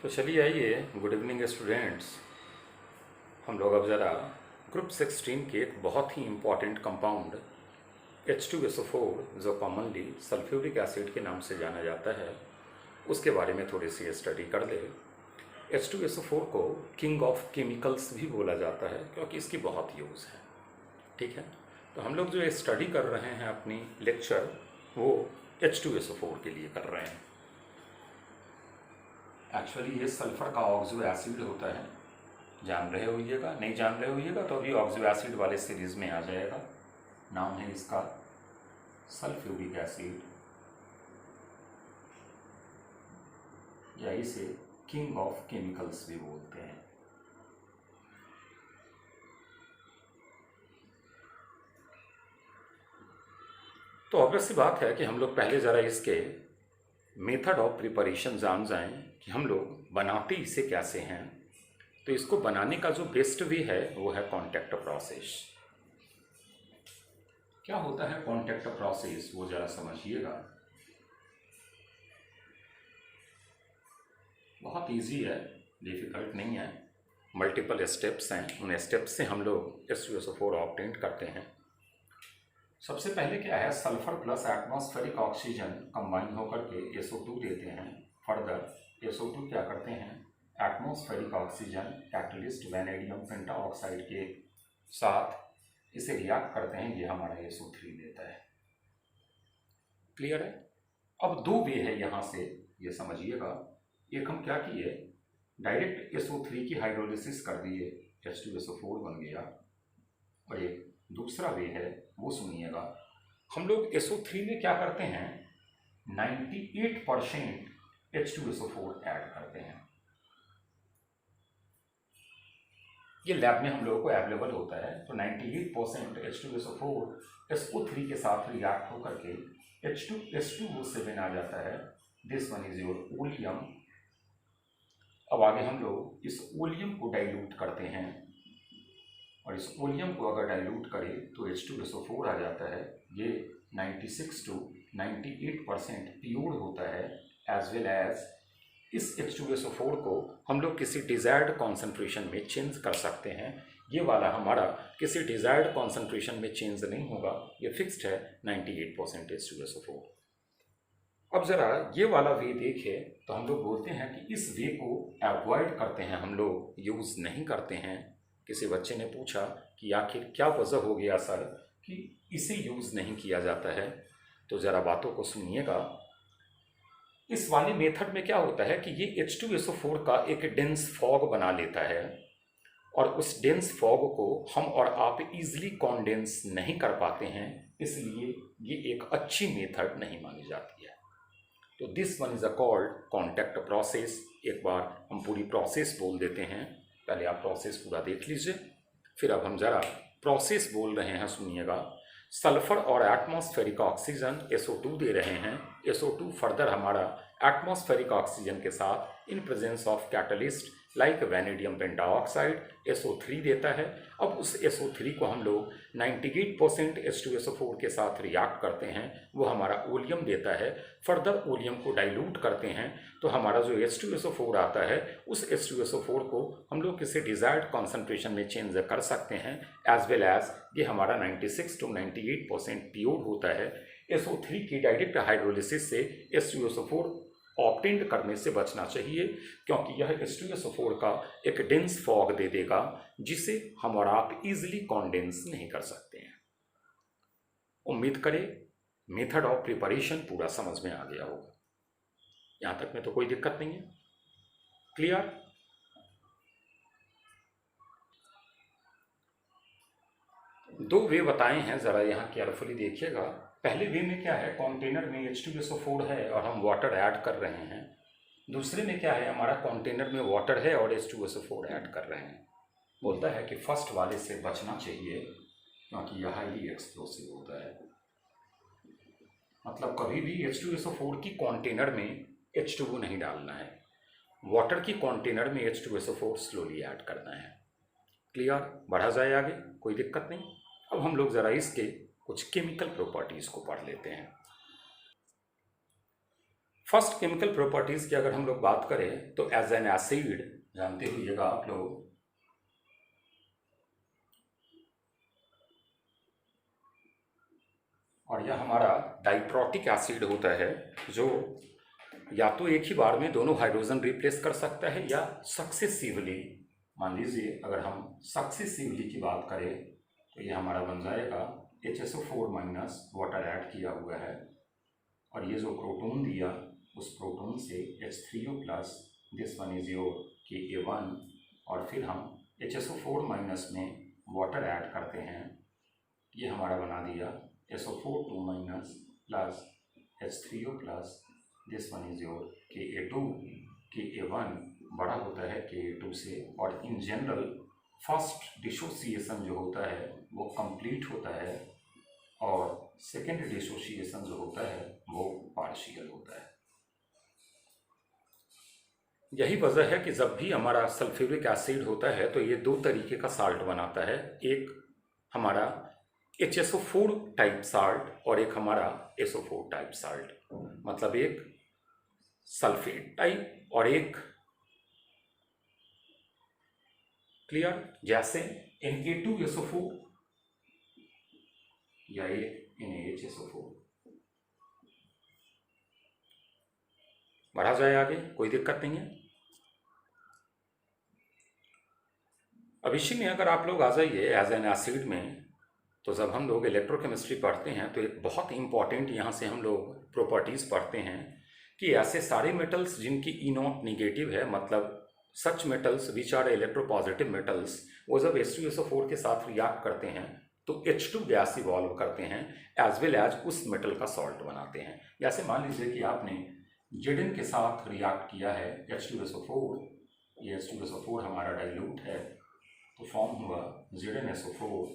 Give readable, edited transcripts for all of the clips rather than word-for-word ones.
तो चलिए आइए, गुड इवनिंग स्टूडेंट्स। हम लोग अब ज़रा ग्रुप 16 के एक बहुत ही इम्पॉर्टेंट कंपाउंड H2SO4 जो कॉमनली सल्फ्यूरिक एसिड के नाम से जाना जाता है उसके बारे में थोड़ी सी स्टडी कर ले। H2SO4 को किंग ऑफ केमिकल्स भी बोला जाता है क्योंकि इसकी बहुत यूज़ है। ठीक है, तो हम लोग जो स्टडी कर रहे हैं अपनी लेक्चर वो H2SO4 के लिए कर रहे हैं। एक्चुअली ये सल्फर का ऑक्सो एसिड होता है, जान रहे होइएगा। नहीं जान रहे होइएगा तो अभी ऑक्सो एसिड वाले सीरीज में आ जाएगा। नाम है इसका सल्फ्यूरिक एसिड, या इसे किंग ऑफ केमिकल्स भी बोलते हैं। तो ऑब्वियस सी बात है कि हम लोग पहले ज़रा इसके मेथड ऑफ प्रिपरेशन जान जाएं कि हम लोग बनाते इसे कैसे हैं। तो इसको बनाने का जो बेस्ट वे है वो है कॉन्टैक्ट प्रोसेस। क्या होता है कॉन्टैक्ट प्रोसेस वो ज़रा समझिएगा। बहुत इजी है, डिफ़िकल्ट नहीं है। मल्टीपल स्टेप्स हैं, उन स्टेप्स से हम लोग H2SO4 ऑब्टेन करते हैं। सबसे पहले क्या है, sulphur plus atmospheric oxygen combine होकर के SO2 देते हैं। फर्दर SO2 क्या करते हैं, atmospheric oxygen catalyst vanadium pentoxide के साथ इसे रिएक्ट करते हैं, ये हमारा SO3 देता है। क्लियर है। अब दो वे है यहाँ से, ये समझिएगा। एक हम क्या किए, डायरेक्ट SO3 की हाइड्रोलिसिस कर दिए, H2SO4 बन गया। और एक दूसरा वे है वो सुनिएगा। हम लोग SO3 में क्या करते हैं, 98% H2SO4 ऐड करते हैं। ये लैब में हम लोगों को अवेलेबल होता है। तो 98% H2SO4 SO3 के साथ रिएक्ट होकर के H2SO7 आ जाता है। This one is your oleum. अब आगे हम लोग इस ओलियम को डाइल्यूट करते हैं, और इस ओलियम को अगर डाइल्यूट करें तो H2SO4 आ जाता है। ये 96 to 98% प्योर होता है। एज वेल एज इस H2SO4 को हम लोग किसी डिजायर्ड कॉन्सेंट्रेशन में चेंज कर सकते हैं। ये वाला हमारा किसी डिजायर्ड कॉन्सेंट्रेशन में चेंज नहीं होगा, ये फिक्स्ड है 98% H2SO4। अब ज़रा ये वाला वे देखे तो हम लोग बोलते हैं कि इस वे को अवॉइड करते हैं, हम लोग यूज़ नहीं करते हैं। किसी बच्चे ने पूछा कि आखिर क्या वजह हो गया सर कि इसे यूज़ नहीं किया जाता है। तो ज़रा बातों को सुनिएगा। इस वाले मेथड में क्या होता है कि ये H2SO4 का एक डेंस फॉग बना लेता है, और उस डेंस फॉग को हम और आप इजीली कॉन्डेंस नहीं कर पाते हैं, इसलिए ये एक अच्छी मेथड नहीं मानी जाती है। तो this one is a called contact process. एक बार हम पूरी प्रोसेस बोल देते हैं, पहले आप प्रोसेस पूरा देख लीजिए, फिर अब हम ज़रा प्रोसेस बोल रहे हैं, सुनिएगा। सल्फर और एटमॉस्फेरिक ऑक्सीजन SO2 दे रहे हैं। SO2 फर्दर हमारा एटमॉस्फेरिक ऑक्सीजन के साथ in presence of catalyst like vanadium pentoxide SO3 देता है। अब उस SO3 को हम लोग 98% H2SO4 के साथ रिएक्ट करते हैं, वो हमारा ओलियम देता है। फर्दर ओलियम को डाइल्यूट करते हैं तो हमारा जो H2SO4 आता है, उस H2SO4 को हम लोग किसी डिजायर्ड कॉन्सेंट्रेशन में चेंज कर सकते हैं। एज वेल एज ये हमारा 96 to 98% प्योर होता है। SO3 की डायरेक्ट हाइड्रोलिसिस से H2SO4 ऑब्टेन्ड करने से बचना चाहिए, क्योंकि यह H2SO4 का एक डेंस फॉग दे देगा जिसे हम और आप इजीली कॉन्डेंस नहीं कर सकते हैं। उम्मीद करें मेथड ऑफ प्रिपरेशन पूरा समझ में आ गया होगा। यहां तक में तो कोई दिक्कत नहीं है। क्लियर। दो वे बताए हैं, जरा यहाँ केयरफुली देखिएगा। पहले वे में क्या है, कंटेनर में H2SO4 है और हम वाटर ऐड कर रहे हैं। दूसरे में क्या है, हमारा कंटेनर में वाटर है और H2SO4 ऐड कर रहे हैं। बोलता है कि फर्स्ट वाले से बचना चाहिए क्योंकि यह हाईली एक्सप्लोसिव होता है। मतलब कभी भी H2SO4 की कंटेनर में H2O नहीं डालना है, वाटर की कंटेनर में H2SO4 स्लोली ऐड करना है। क्लियर। बढ़ा जाए आगे, कोई दिक्कत नहीं। अब हम लोग ज़रा इसके कुछ केमिकल प्रॉपर्टीज़ को पढ़ लेते हैं। फर्स्ट केमिकल प्रॉपर्टीज की अगर हम लोग बात करें तो एज एन एसिड जानते होइएगा आप लोग, और यह हमारा डाइप्रोटिक एसिड होता है जो या तो एक ही बार में दोनों हाइड्रोजन रिप्लेस कर सकता है या सक्सेसिवली। मान लीजिए अगर हम सक्सेसिवली की बात करें तो ये हमारा बन जाएगा HSO4 माइनस वाटर ऐड किया हुआ है, और ये जो प्रोटॉन दिया उस प्रोटॉन से H3O plus, this one is your Ka1, और फिर हम HSO4 माइनस में वाटर ऐड करते हैं, ये हमारा बना दिया SO4 minus plus H3O plus, this one is your Ka2। Ka1 बड़ा होता है Ka2 से, और इन जनरल फर्स्ट डिसोसिएशन जो होता है वो कंप्लीट होता है, और सेकेंड डिसोसिएशन जो होता है वो पार्शियल होता है। यही वजह है कि जब भी हमारा सल्फ्यूरिक एसिड होता है तो ये दो तरीके का साल्ट बनाता है, एक हमारा HSO4 टाइप साल्ट और एक हमारा SO4 टाइप साल्ट, मतलब एक सल्फेट टाइप और एक क्लियर, जैसे Na2SO4 या NaHSO4। बढ़ा जाए आगे, कोई दिक्कत नहीं है। अब इसी में अगर आप लोग आ जाइए एज एन एसिड में, तो जब हम लोग इलेक्ट्रोकेमिस्ट्री पढ़ते हैं तो एक बहुत इंपॉर्टेंट यहाँ से हम लोग प्रॉपर्टीज़ पढ़ते हैं कि ऐसे सारे मेटल्स जिनकी ई नॉट निगेटिव है, मतलब such metals which are electropositive metals, वो जब H2SO4 के साथ रिएक्ट करते हैं तो H2 गैस इवॉल्व करते हैं एज वेल एज उस मेटल का सॉल्ट बनाते हैं। जैसे मान लीजिए कि आपने Zn के साथ रिएक्ट किया है H2SO4, ये H2SO4 हमारा डाइल्यूट है, तो फॉर्म हुआ ZnSO4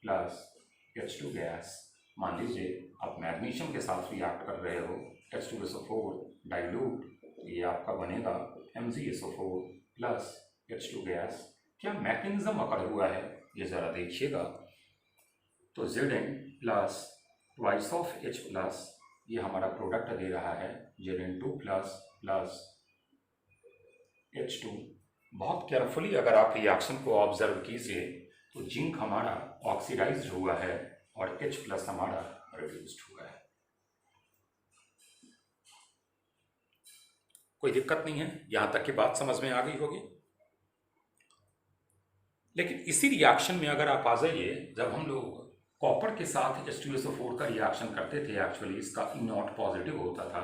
प्लस H2 गैस। मान लीजिए आप मैग्नीशियम के साथ रिएक्ट कर रहे हो H2SO4 डाइल्यूट, ये आपका बनेगा MgSO4 प्लस H2 गैस। क्या मैकेनिज्म अकर हुआ है ये ज़रा देखिएगा, तो Zn plus twice of H plus, ये हमारा प्रोडक्ट दे रहा है Zn2 प्लस प्लस H2। बहुत केयरफुली अगर आप रिएक्शन को ऑब्जर्व कीजिए तो जिंक हमारा ऑक्सीडाइज्ड हुआ है और H प्लस हमारा रिड्यूस्ड हुआ है। कोई दिक्कत नहीं है, यहाँ तक की बात समझ में आ गई होगी। लेकिन इसी रिएक्शन में अगर आप आ जाइए, जब हम लोग कॉपर के साथ H2SO4 का रिएक्शन करते थे, एक्चुअली इसका ई नॉट पॉजिटिव होता था,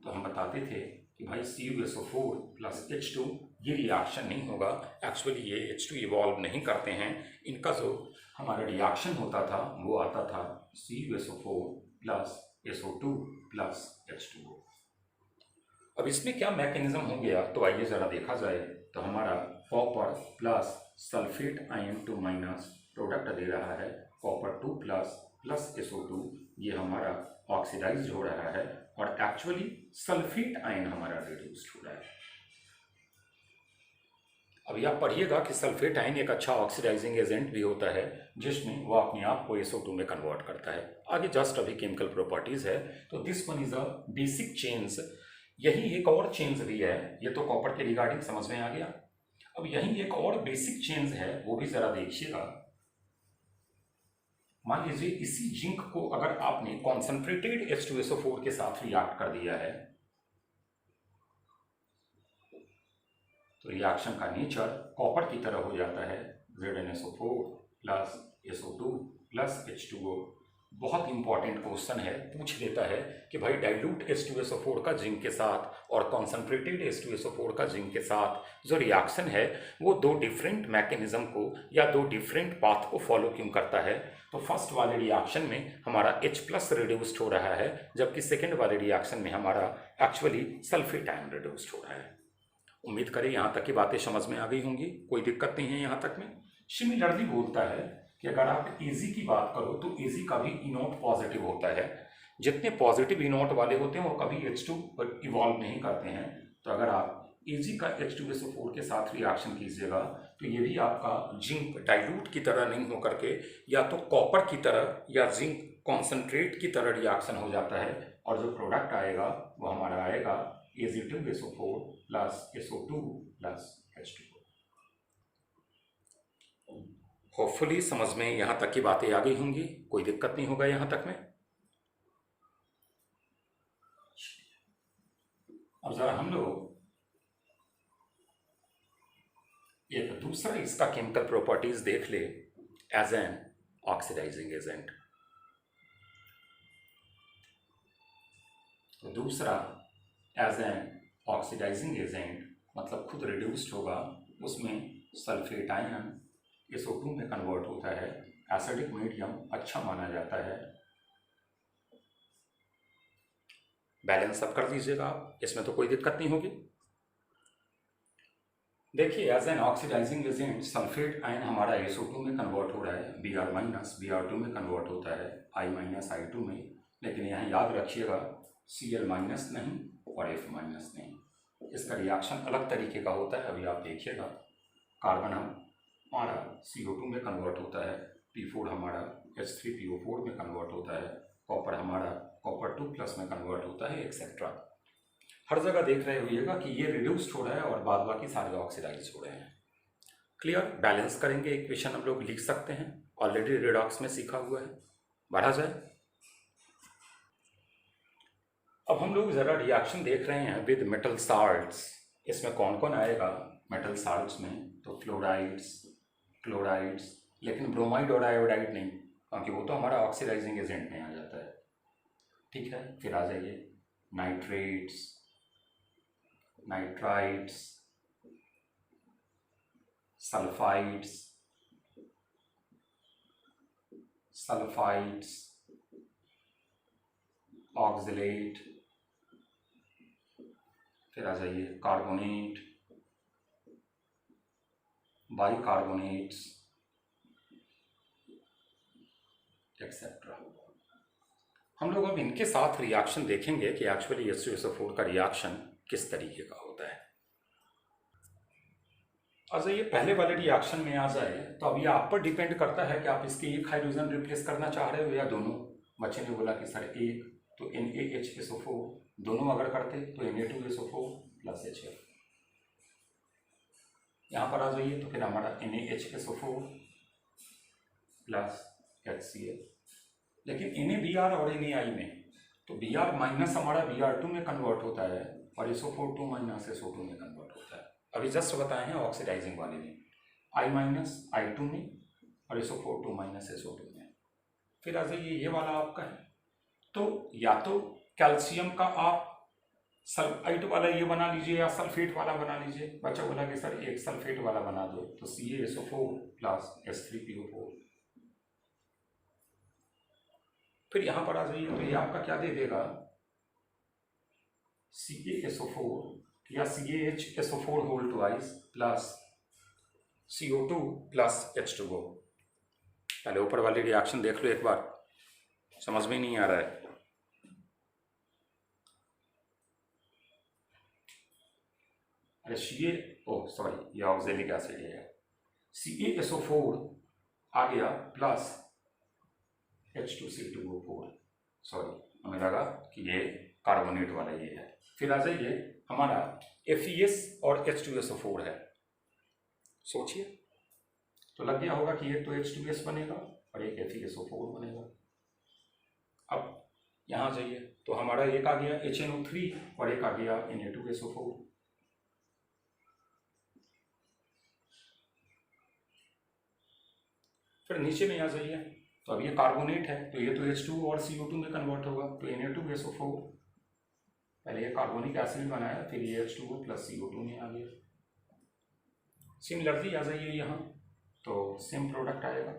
तो हम बताते थे कि भाई CuSO4 प्लस H2 ये रिएक्शन नहीं होगा, एक्चुअली ये H2 इवॉल्व नहीं करते हैं, इनका जो हमारा रिएक्शन होता था वो आता था CuSO4 plus SO2 plus H2O। अब इसमें क्या मैकेनिज्म हो गया, तो आइए ज़रा देखा जाए। तो हमारा copper plus sulphate ion 2 minus product दे रहा है कॉपर 2 प्लस प्लस SO2, ये हमारा ऑक्सीडाइज्ड हो रहा है और एक्चुअली सल्फेट आयन हमारा रिड्यूस्ड हो रहा है। अब आप पढ़िएगा कि सल्फेट आयन एक अच्छा ऑक्सीडाइजिंग एजेंट भी होता है जिसमें वो अपने आप को SO2 में कन्वर्ट करता है। आगे जस्ट अभी केमिकल प्रॉपर्टीज है, तो this one is a basic change. यही एक और चेंज भी है, ये तो कॉपर के रिगार्डिंग समझ में आ गया। अब यही एक और बेसिक चेंज है, वो भी जरा देखिएगा। मान लीजिए इसी जिंक को अगर आपने कॉन्सेंट्रेटेड H2SO4 के साथ रिएक्ट कर दिया है, तो रिएक्शन का नेचर कॉपर की तरह हो जाता है, ZnSO4 plus SO2 plus H2O। बहुत इंपॉर्टेंट क्वेश्चन है, पूछ देता है कि भाई डाइल्यूट H2SO4 का जिंक के साथ और कॉन्सेंट्रेटेड H2SO4 का जिंक के साथ जो रिएक्शन है वो दो डिफरेंट मैकेनिज्म को या दो डिफरेंट पाथ को फॉलो क्यों करता है। तो फर्स्ट वाले रिएक्शन में हमारा H प्लस रिड्यूस्ड हो रहा है, जबकि सेकेंड वाले रिएक्शन में हमारा एक्चुअली सल्फेट आयन रिड्यूस्ड हो रहा है। उम्मीद करें यहाँ तक की बातें समझ में आ गई होंगी, कोई दिक्कत नहीं है यहाँ तक में। सिमिलरली बोलता है कि अगर आप Ag की बात करो तो Ag का भी ई नॉट पॉजिटिव होता है, जितने पॉजिटिव ई नॉट वाले होते हैं वो कभी H2 पर इवॉल्व नहीं करते हैं। तो अगर आप Ag का H2SO4 के साथ रिएक्शन कीजिएगा तो ये भी आपका जिंक डाइल्यूट की तरह नहीं हो करके या तो कॉपर की तरह या जिंक कॉन्सेंट्रेट की तरह रिएक्शन हो जाता है, और जो प्रोडक्ट आएगा वो हमारा आएगा Ag2SO4 plus SO2 plus H2O। Hopefully समझ में यहाँ तक की बातें आ गई होंगी, कोई दिक्कत नहीं होगा यहाँ तक में। अब जरा हम लोग एक दूसरा इसका केमिकल प्रॉपर्टीज देख ले एज एन ऑक्सीडाइजिंग एजेंट। तो दूसरा एज एन ऑक्सीडाइजिंग एजेंट मतलब खुद रिड्यूस्ड होगा, उसमें सल्फेट आयन SO2 में कन्वर्ट होता है। एसिडिक मीडियम अच्छा माना जाता है। बैलेंस अब कर दीजिएगा आप, इसमें तो कोई दिक्कत नहीं होगी। देखिए as an oxidising agent sulphate ion हमारा SO2 में कन्वर्ट हो रहा है, Br माइनस Br2 में कन्वर्ट होता है, I माइनस I2 में। लेकिन यहाँ याद रखिएगा Cl माइनस नहीं और F माइनस नहीं, इसका रिएक्शन अलग तरीके का होता है। अभी आप देखिएगा, कार्बन हमारा CO2 में कन्वर्ट होता है, P4 हमारा H3PO4 में कन्वर्ट होता है, कॉपर हमारा कॉपर 2 प्लस में कन्वर्ट होता है, एक्सेट्रा। हर जगह देख रहे होइएगा कि ये रिड्यूस्ड हो रहा है और बाद बाकी सारे ऑक्सीडाइज हो रहे हैं। क्लियर? बैलेंस करेंगे इक्वेशन हम लोग लिख सकते हैं, ऑलरेडी रिडॉक्स में सीखा हुआ है। बढ़ा जाए। अब हम लोग ज़रा रिएक्शन देख रहे हैं विद मेटल साल्ट्स। इसमें कौन कौन आएगा मेटल साल्ट्स में? तो क्लोराइड्स, लेकिन ब्रोमाइड और आयोडाइड नहीं, क्योंकि वो तो हमारा ऑक्सीडाइजिंग एजेंट में आ जाता है। ठीक है, फिर आ जाइए नाइट्रेट्स, नाइट्राइड्स, सल्फाइड्स, ऑक्सलेट, फिर आ जाइए कार्बोनेट, बाइकार्बोनेट्स एक्सेट्रा। हम लोग अब इनके साथ रिएक्शन देखेंगे कि एक्चुअली H2SO4 का रिएक्शन किस तरीके का होता है। अच्छा, ये पहले वाले रिएक्शन में आ जाए तो अब ये आप पर डिपेंड करता है कि आप इसके एक हाइड्रोजन रिप्लेस करना चाह रहे हो या दोनों। बच्चे ने बोला कि सर एक, तो NaHSO4 दोनों अगर करते तो Na2SO4 प्लस HF। यहाँ पर आ जाइए तो फिर हमारा NaHSO4 प्लस HCl। लेकिन NaBr और NaI में तो Br माइनस हमारा Br2 में कन्वर्ट होता है और SO4 2 माइनस SO2 में कन्वर्ट होता है। अभी जस्ट बताए हैं ऑक्सीडाइजिंग वाले में I माइनस I2 में और SO4 2 माइनस SO2 में। फिर आ जाइए ये वाला आपका है, तो या तो कैल्शियम का आप सल्फाइड वाला ये बना लीजिए या सल्फेट वाला बना लीजिए। बच्चा बोला कि सर एक सल्फेट वाला बना दो, तो CaSO4 प्लस H3PO4। फिर यहाँ पर आ जाइए तो ये आपका क्या दे देगा, CaSO4 या CaHSO4 whole twice plus CO2 plus H2O। पहले ऊपर वाली रिएक्शन देख लो एक बार, समझ में नहीं आ रहा है। अरे ये ऑक्जेलिक एसिड है, CaSO4 आ गया प्लस H2C2O4। सॉरी, हमें लगा कि ये कार्बोनेट वाला ये है। फिर आ जाइए हमारा FeS और H2SO4 है। सोचिए, तो लग गया होगा कि एक तो H2S बनेगा और एक FeSO4 बनेगा। अब यहाँ जाइए तो हमारा एक आ गया HNO3 और एक आ गया Na2SO4। फिर नीचे में आ जाइए तो अब ये कार्बोनेट है, तो ये तो H2 और CO2 में कन्वर्ट होगा, तो Na2SO4। पहले ये कार्बोनिक एसिड बनाया, फिर ये H2O प्लस CO2 में आ गया। सिमिलरली आ जाइए यहाँ तो सेम प्रोडक्ट आएगा।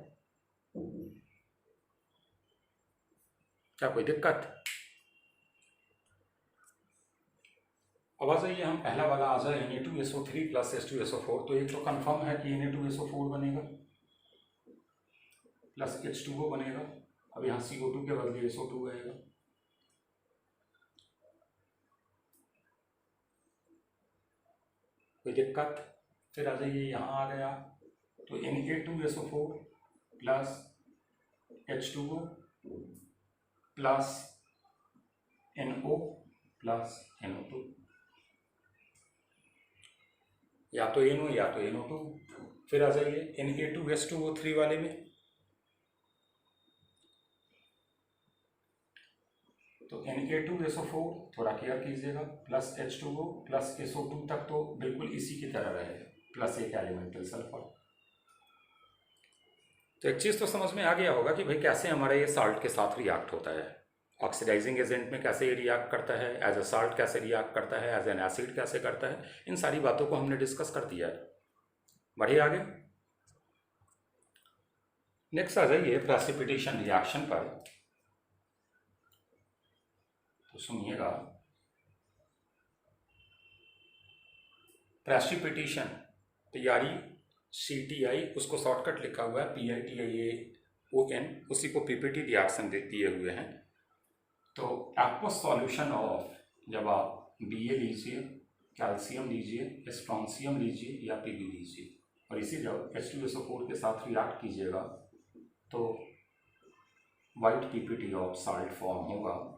क्या कोई दिक्कत? अब आ जाइए हम पहला वाला आ जाए Na2SO3 प्लस H2SO4। तो एक तो कंफर्म है कि Na2SO4 बनेगा प्लस H2O बनेगा। अब यहाँ CO2 के बदले SO2 आएगा। कोई दिक्कत? फिर आ जाइए यहाँ आ गया तो Na2SO4 plus H2O plus NO plus NO2। या तो NO या तो NO2। फिर आ जाइए Na2H2O3 वाले में, तो Na2SO4 थोड़ा केयर कीजिएगा, प्लस H2O प्लस SO2 तक तो बिल्कुल इसी की तरह रहेगा, प्लस एक एलिमेंटल सल्फर। तो एक चीज़ तो समझ में आ गया होगा कि भाई कैसे हमारा ये साल्ट के साथ रिएक्ट होता है, ऑक्सीडाइजिंग एजेंट में कैसे ये रिएक्ट करता है, एज अ साल्ट कैसे रिएक्ट करता है, एज एन एसिड कैसे करता है। इन सारी बातों को हमने डिस्कस कर दिया है। बढ़िए आगे, नेक्स्ट आ जाइए प्रेसिपिटेशन रिएक्शन पर। तो सुनिएगा, प्रेसिपिटेशन तैयारी CTI, उसको शॉर्टकट लिखा हुआ है PITIAON, उसी को PPT रिएक्शन दिए हुए हैं। तो एक्वस सॉल्यूशन ऑफ, जब आप BA लीजिए, कैल्शियम लीजिए, स्ट्रॉन्सियम लीजिए या PB लीजिए, और इसी जब H2SO4 के साथ रिएक्ट कीजिएगा तो white PPT of salt form होगा।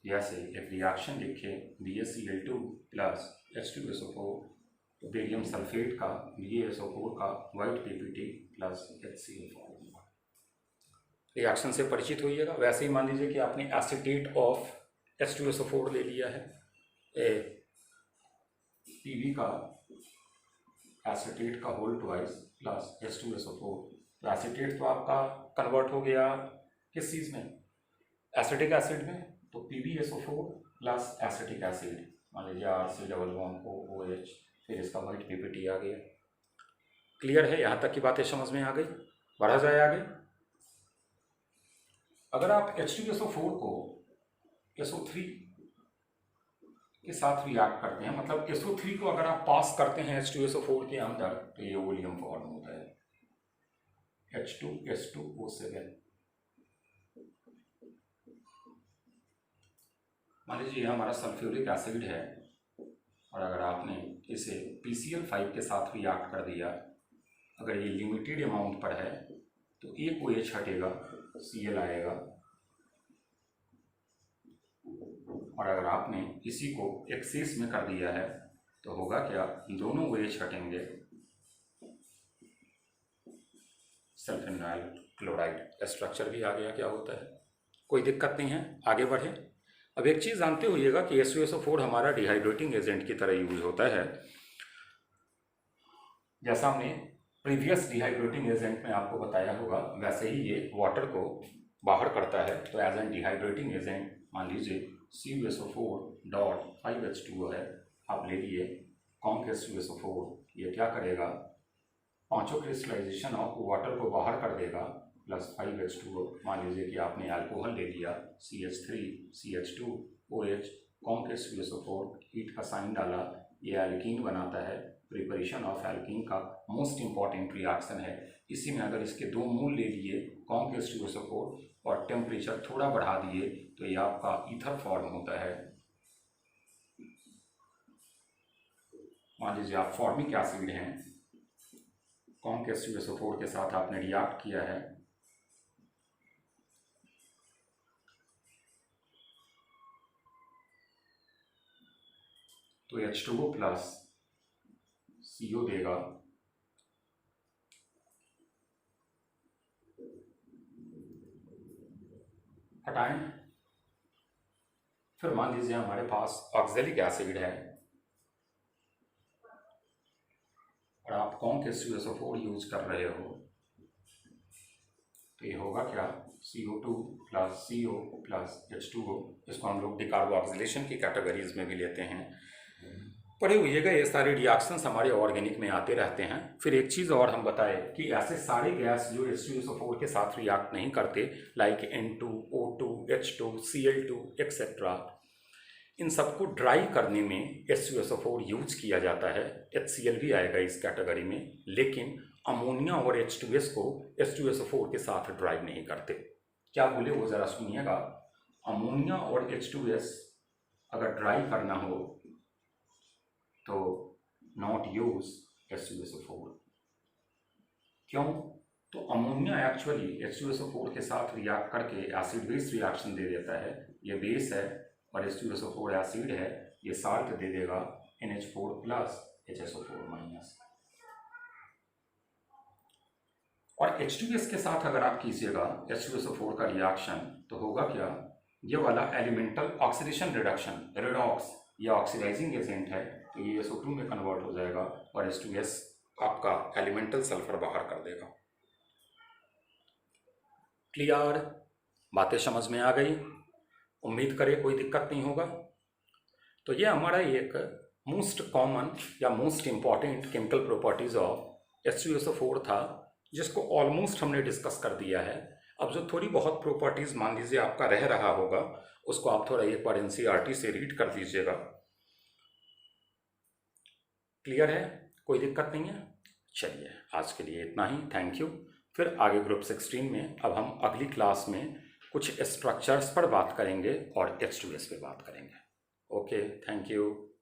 जैसे एक रिएक्शन लिखे BaCl2 प्लस H2SO4, तो बेरियम सल्फेट का BaSO4 का white PPT plus HCl form होगा। रिएक्शन से परिचित होइएगा। वैसे ही मान लीजिए कि आपने एसीटेट ऑफ H2SO4 ले लिया है, PB का एसीटेट का होल ट्वाइस प्लस H2SO4, तो एसीटेट तो आपका कन्वर्ट हो गया किस चीज़ में, एसिटिक एसिड में, तो PbSO4 प्लस एसिटिक एसिड, मान लीजिए RC⋯OH, फिर इसका वाइट PPT आ गया। क्लियर है, यहाँ तक की बातें समझ में आ गई। बढ़ा जाए आगे। अगर आप H2SO4 को SO3 के साथ रिएक्ट करते हैं, मतलब SO3 को अगर आप पास करते हैं H2SO4 के अंदर, तो ये वोलियम फॉर्म होता है H2S2O7। मान लीजिए हमारा सल्फ्यूरिक एसिड है, और अगर आपने इसे PCl5 के साथ रिएक्ट कर दिया, अगर ये लिमिटेड अमाउंट पर है तो एक OH हटेगा, Cl आएगा, और अगर आपने इसी को एक्सेस में कर दिया है तो होगा क्या, दोनों OH हटेंगे, सल्फेनाइल क्लोराइड स्ट्रक्चर भी आ गया। क्या होता है, कोई दिक्कत नहीं है, आगे बढ़े। अब एक चीज़ जानते होइएगा कि H2SO4 हमारा डिहाइड्रेटिंग एजेंट की तरह यूज होता है। जैसा हमने प्रीवियस डिहाइड्रेटिंग एजेंट में आपको बताया होगा, वैसे ही ये वाटर को बाहर करता है। तो एज एन डिहाइड्रेटिंग एजेंट मान लीजिए CuSO4.5H2O है, आप ले लिए कॉन्क H2SO4, ये क्या करेगा, पांचों क्रिस्टलाइजेशन ऑफ वाटर को बाहर कर देगा, प्लस 5H2O। मान लीजिए कि आपने अल्कोहल ले लिया CH3 CH2OH, conc H2SO4, heat का साइन डाला, ये एल्कीन बनाता है। प्रिपरेशन ऑफ एल्कीन का मोस्ट इंपॉर्टेंट रिएक्शन है। इसी में अगर इसके दो मूल ले लिए कॉन्क H2SO4 और टेम्परेचर थोड़ा बढ़ा दिए तो ये आपका ईथर फॉर्म होता है। मान लीजिए आप फॉर्मिक एसिड हैं, कॉन्क H2SO4 के साथ आपने रिएक्ट किया है, तो H2O प्लस CO देगा, हटाएं। फिर मान लीजिए हमारे पास ऑक्जेलिक एसिड है और आप कॉन्क H2SO4 यूज कर रहे हो, तो ये होगा क्या, CO2 plus CO plus H2O। इसको हम लोग डिकार्बोक्सिलेशन की कैटेगरीज में भी लेते हैं। पढ़े हुइएगा, ये सारे रिएक्शंस हमारे ऑर्गेनिक में आते रहते हैं। फिर एक चीज़ और हम बताएं कि ऐसे सारे गैस जो H2SO4 के साथ रिएक्ट नहीं करते, like N2, O2, H2, Cl2 etcetera, इन सबको ड्राई करने में H2SO4 यूज किया जाता है। HCl भी आएगा इस कैटेगरी में, लेकिन अमोनिया और H2S को H2SO4 के साथ ड्राई नहीं करते। क्या बोले वो ज़रा सुनिएगा, अमोनिया और H2S अगर ड्राई करना हो तो नॉट यूज H2SO4। क्यों, तो अमोनिया एक्चुअली H2SO4 के साथ रिएक्ट करके एसिड बेस रिएक्शन दे देता है। ये बेस है और H2SO4 एसिड है, ये साल्ट दे देगा NH4 प्लस HSO4 माइनस। और H2S के साथ अगर आप कीजिएगा H2SO4 का रिएक्शन तो होगा क्या, ये वाला एलिमेंटल ऑक्सीडेशन रिडक्शन रेडॉक्स या ऑक्सीडाइजिंग एजेंट है, तो ये SO2 में कन्वर्ट हो जाएगा और H2S आपका एलिमेंटल सल्फर बाहर कर देगा। क्लियर, बातें समझ में आ गई? उम्मीद करें कोई दिक्कत नहीं होगा। तो ये हमारा एक मोस्ट कॉमन या most important chemical properties of H2SO4 था, जिसको ऑलमोस्ट हमने डिस्कस कर दिया है। अब जो थोड़ी बहुत प्रॉपर्टीज मान लीजिए आपका रह रहा होगा, उसको आप थोड़ा एक बार NCERT से रीड कर लीजिएगा। क्लियर है, कोई दिक्कत नहीं है? चलिए आज के लिए इतना ही, थैंक यू। फिर आगे ग्रुप 16 में अब हम अगली क्लास में कुछ स्ट्रक्चर्स पर बात करेंगे और H2S पे बात करेंगे। Okay, thank you.